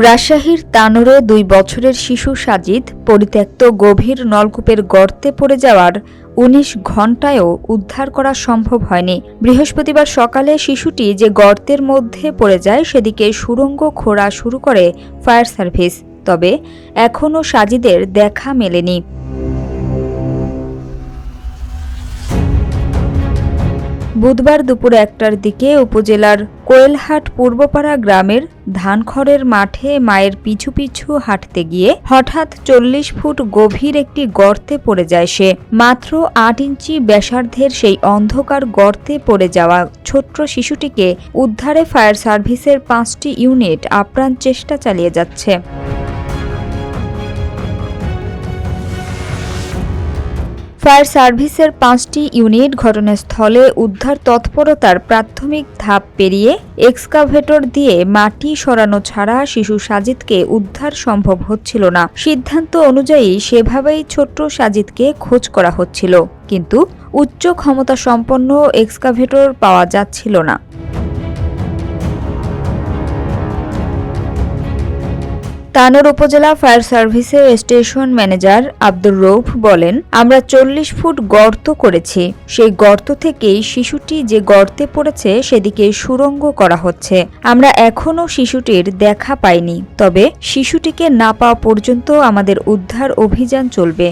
রাজশাহীর তানোরে ২ বছরের শিশু সাজিদ পরিত্যক্ত গভীর নলকূপের গর্তে পড়ে যাওয়ার ১৯ ঘণ্টায়ও উদ্ধার করা সম্ভব হয়নি। বৃহস্পতিবার সকালে শিশুটি যে গর্তের মধ্যে পড়ে যায় সেদিকে সুড়ঙ্গ খোঁড়া শুরু করে ফায়ার সার্ভিস, তবে এখনও সাজিদের দেখা মেলেনি। বুধবার দুপুর ১টার দিকে উপজেলার কোয়েলহাট পূর্বপাড়া গ্রামের ধানখড়ের মাঠে মায়ের পিছু পিছু হাঁটতে গিয়ে হঠাৎ ৪০ ফুট গভীর একটি গর্তে পড়ে যায় সে। মাত্র ৮ ইঞ্চি ব্যাসার্ধের সেই অন্ধকার গর্তে পড়ে যাওয়া ছোট্ট শিশুটিকে উদ্ধারে ফায়ার সার্ভিসের ৫টি ইউনিট আপ্রাণ চেষ্টা চালিয়ে যাচ্ছে। ফায়ার সার্ভিসের ৫টি ইউনিট ঘটনাস্থলে উদ্ধার তৎপরতার প্রাথমিক ধাপ পেরিয়ে এক্সকাভেটর দিয়ে মাটি সরানো ছাড়া শিশু সাজিদকে উদ্ধার সম্ভব হচ্ছিল না। সিদ্ধান্ত অনুযায়ী সেভাবেই ছোট্ট সাজিদকে খোঁজ করা হচ্ছিল, কিন্তু উচ্চ ক্ষমতা সম্পন্ন এক্সকাভেটর পাওয়া যাচ্ছিল না। তানোর উপজেলা ফায়ার সার্ভিসের স্টেশন ম্যানেজার আব্দুর রৌফ বলেন, আমরা ৪০ ফুট গর্ত করেছি। সেই গর্ত থেকেই শিশুটি যে গর্তে পড়েছে সেদিকে সুড়ঙ্গ করা হচ্ছে। আমরা এখনও শিশুটির দেখা পাইনি, তবে শিশুটিকে না পাওয়া পর্যন্ত আমাদের উদ্ধার অভিযান চলবে।